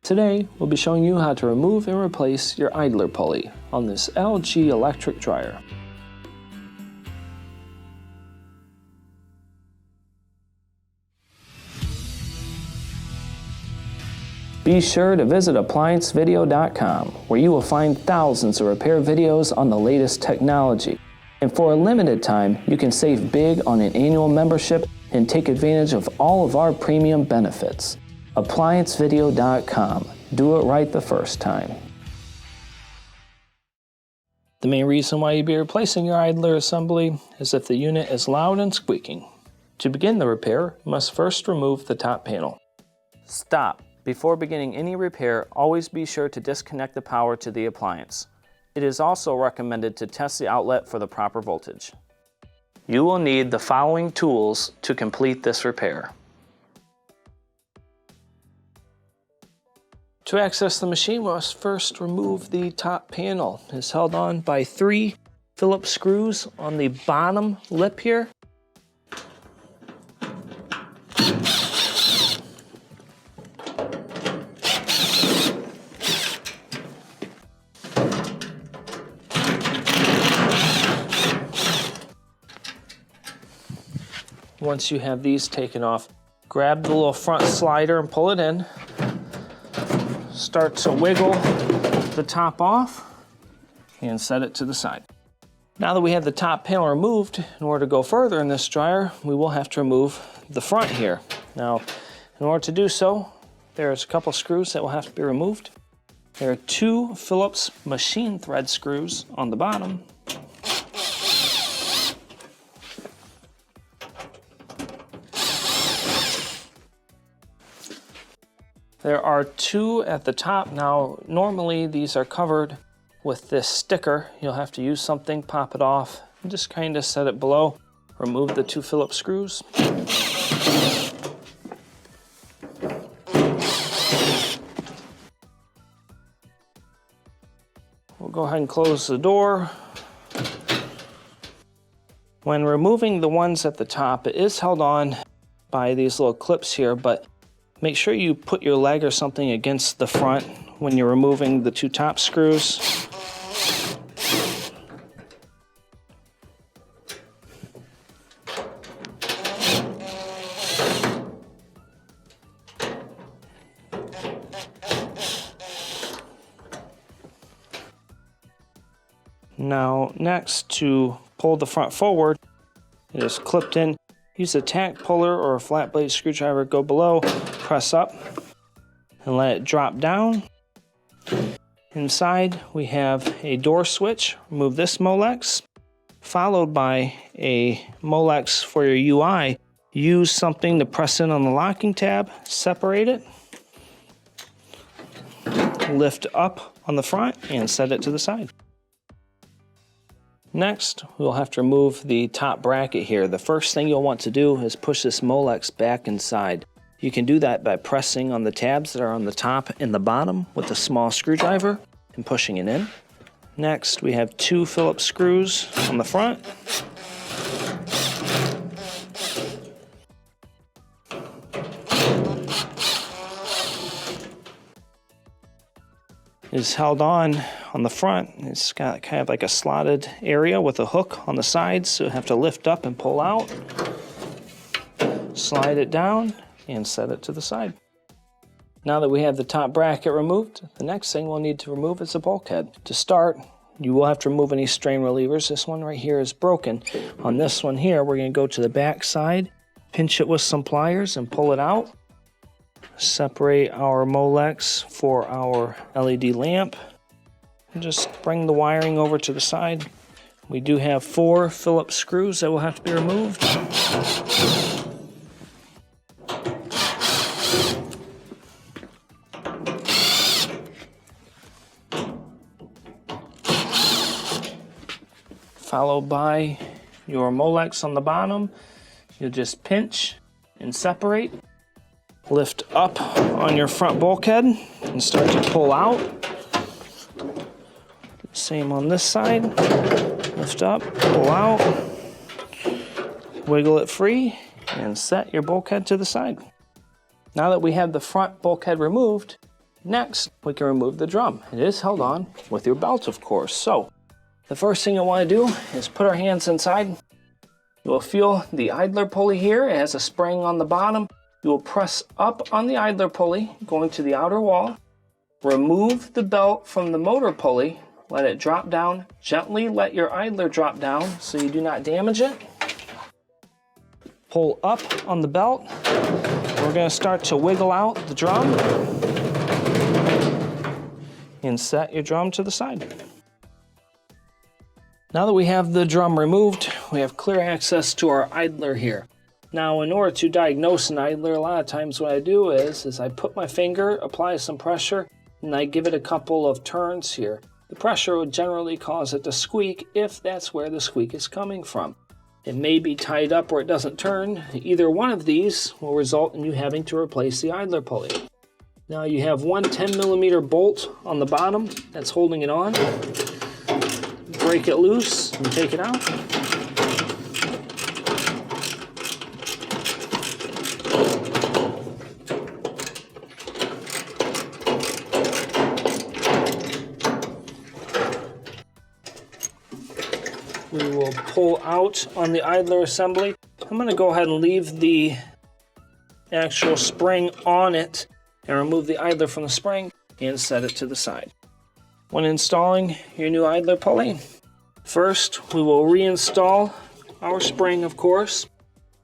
Today, we'll be showing you how to remove and replace your idler pulley on this LG electric dryer. Be sure to visit ApplianceVideo.com, where you will find thousands of repair videos on the latest technology. And for a limited time, you can save big on an annual membership and take advantage of all of our premium benefits. ApplianceVideo.com. Do it right the first time. The main reason why you'd be replacing your idler assembly is if the unit is loud and squeaking. To begin the repair, you must first remove the top panel. Stop. Before beginning any repair, always be sure to disconnect the power to the appliance. It is also recommended to test the outlet for the proper voltage. You will need the following tools to complete this repair. To access the machine, we must first remove the top panel. It's held on by 3 Phillips screws on the bottom lip here. Once you have these taken off, grab the little front slider and pull it in. Start to wiggle the top off and set it to the side. Now that we have the top panel removed, in order to go further in this dryer, we will have to remove the front here. Now, in order to do so, there's a couple screws that will have to be removed. There are 2 Phillips machine thread screws on the bottom. There are 2 at the top. Now, normally these are covered with this sticker. You'll have to use something, pop it off, and just kind of set it below. Remove the 2 Phillips screws. We'll go ahead and close the door. When removing the ones at the top, it is held on by these little clips here, but make sure you put your leg or something against the front when you're removing the 2 top screws. Now, next, to pull the front forward, it is clipped in. Use a tack puller or a flat blade screwdriver, go below, press up, and let it drop down. Inside, we have a door switch. Remove this Molex, followed by a Molex for your UI. Use something to press in on the locking tab, separate it, lift up on the front, and set it to the side. Next, we'll have to remove the top bracket here. The first thing you'll want to do is push this Molex back inside. You can do that by pressing on the tabs that are on the top and the bottom with a small screwdriver and pushing it in. Next, we have 2 Phillips screws on the front. It is held on the front. It's got kind of like a slotted area with a hook on the sides, so you have to lift up and pull out, slide it down, and set it to the side. Now that we have the top bracket removed, the next thing we'll need to remove is the bulkhead. To start, you will have to remove any strain relievers. This one right here is broken. On this one here, we're going to go to the back side, pinch it with some pliers, and pull it out. Separate our Molex for our LED lamp. And just bring the wiring over to the side. We do have 4 Phillips screws that will have to be removed. Followed by your Molex on the bottom. You'll just pinch and separate. Lift up on your front bulkhead and start to pull out. Same on this side. Lift up, pull out, wiggle it free, and set your bulkhead to the side. Now that we have the front bulkhead removed, Next, we can remove the drum. It is held on with your belt, of course. So, the first thing you'll want to do is put our hands inside. You will feel the idler pulley here. It has a spring on the bottom. You will press up on the idler pulley, going to the outer wall. Remove the belt from the motor pulley. Let it drop down. Gently let your idler drop down so you do not damage it. Pull up on the belt. We're going to start to wiggle out the drum and set your drum to the side. Now that we have the drum removed, we have clear access to our idler here. Now, in order to diagnose an idler, a lot of times what I do is I put my finger, apply some pressure, and I give it a couple of turns here. The pressure would generally cause it to squeak if that's where the squeak is coming from. It may be tied up where it doesn't turn. Either one of these will result in you having to replace the idler pulley. Now you have one 10mm bolt on the bottom that's holding it on. Break it loose and take it out. We will pull out on the idler assembly. I'm going to go ahead and leave the actual spring on it and remove the idler from the spring and set it to the side. When installing your new idler pulley, first we will reinstall our spring, of course.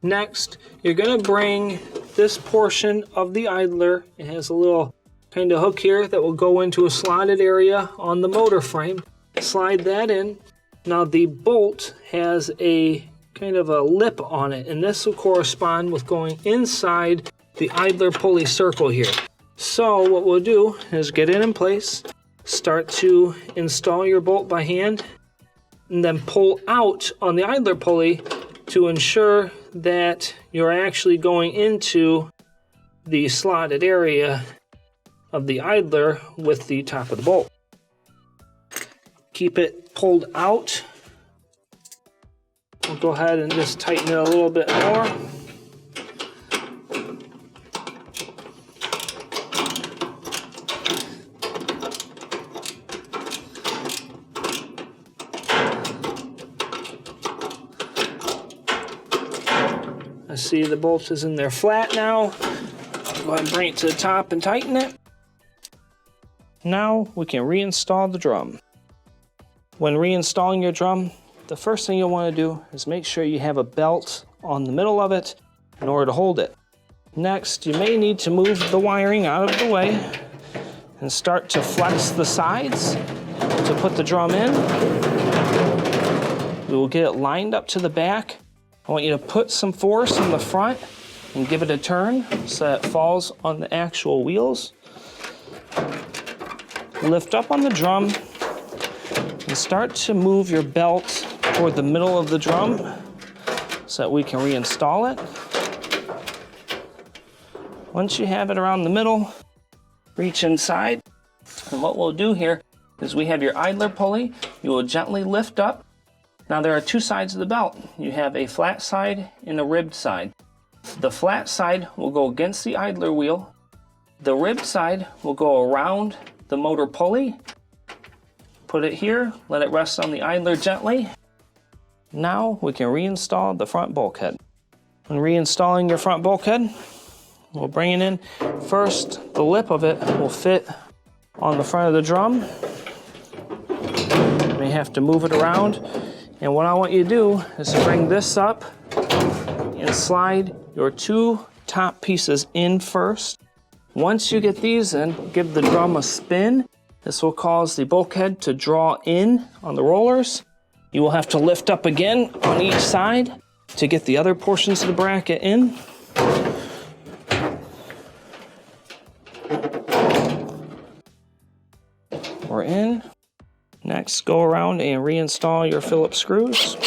Next, you're going to bring this portion of the idler. It has a little kind of hook here that will go into a slotted area on the motor frame. Slide that in. Now the bolt has a kind of a lip on it, and this will correspond with going inside the idler pulley circle here. So what we'll do is get it in place, start to install your bolt by hand, and then pull out on the idler pulley to ensure that you're actually going into the slotted area of the idler with the top of the bolt. Keep it pulled out. We'll go ahead and just tighten it a little bit more. I see the bolt is in there flat now. Go ahead and bring it to the top and tighten it. Now we can reinstall the drum. When reinstalling your drum, the first thing you'll want to do is make sure you have a belt on the middle of it in order to hold it. Next, you may need to move the wiring out of the way and start to flex the sides to put the drum in. We will get it lined up to the back. I want you to put some force in the front and give it a turn so that it falls on the actual wheels. Lift up on the drum and start to move your belt toward the middle of the drum so that we can reinstall it. Once you have it around the middle, reach inside. And what we'll do here is we have your idler pulley. You will gently lift up. Now there are two sides of the belt. You have a flat side and a ribbed side. The flat side will go against the idler wheel. The ribbed side will go around the motor pulley. Put it here, let it rest on the idler gently. Now we can reinstall the front bulkhead. When reinstalling your front bulkhead, we'll bring it in. First, the lip of it will fit on the front of the drum. You may have to move it around. And what I want you to do is to bring this up and slide your two top pieces in first. Once you get these in, give the drum a spin. This will cause the bulkhead to draw in on the rollers. You will have to lift up again on each side to get the other portions of the bracket in. We're in. Next, go around and reinstall your Phillips screws.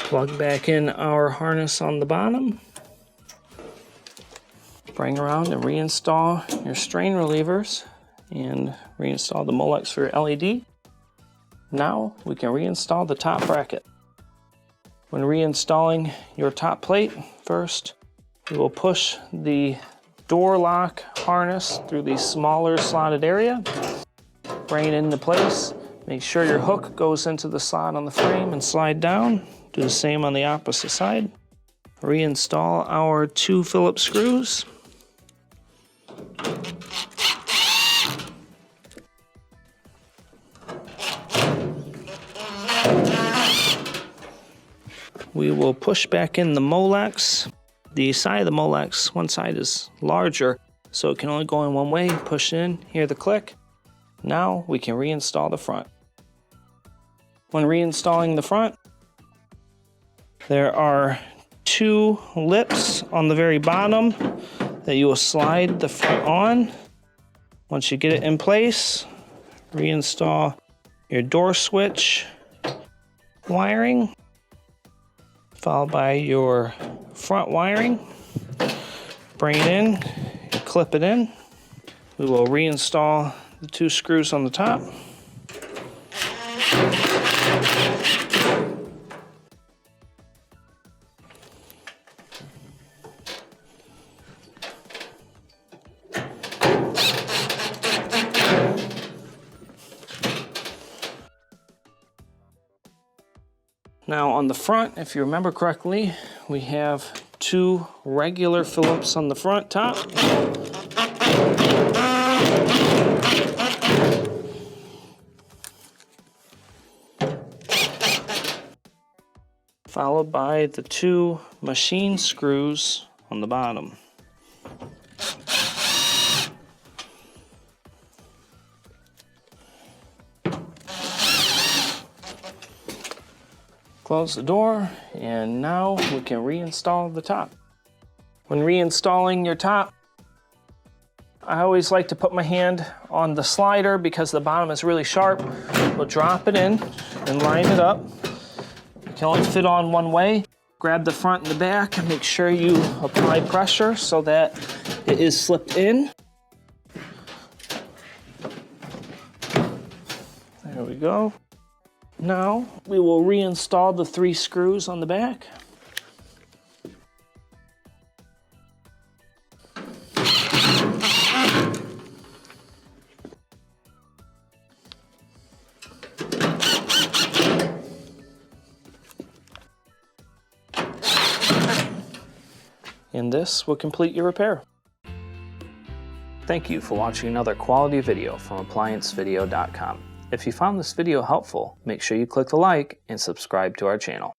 Plug back in our harness on the bottom. bring around and reinstall your strain relievers and reinstall the Molex for your LED. Now we can reinstall the top bracket. When reinstalling your top plate, first we will push the door lock harness through the smaller slotted area, bring it into place. Make sure your hook goes into the slot on the frame and slide down. Do the same on the opposite side. Reinstall our 2 Phillips screws. We will push back in the Molex. The side of the Molex, one side is larger, so it can only go in one way. Push in, hear the click. Now we can reinstall the front. When reinstalling the front, there are 2 lips on the very bottom that you will slide the front on. Once you get it in place, reinstall your door switch wiring, followed by your front wiring. Bring it in, clip it in. We will reinstall the 2 screws on the top. Now on the front, if you remember correctly, we have 2 regular Phillips on the front top. Followed by the 2 machine screws on the bottom. Close the door, and now we can reinstall the top. When reinstalling your top, I always like to put my hand on the slider because the bottom is really sharp. We'll drop it in and line it up. It can only fit on one way. Grab the front and the back and make sure you apply pressure so that it is slipped in. There we go. Now we will reinstall the 3 screws on the back. And this will complete your repair. Thank you for watching another quality video from ApplianceVideo.com. If you found this video helpful, make sure you click the like and subscribe to our channel.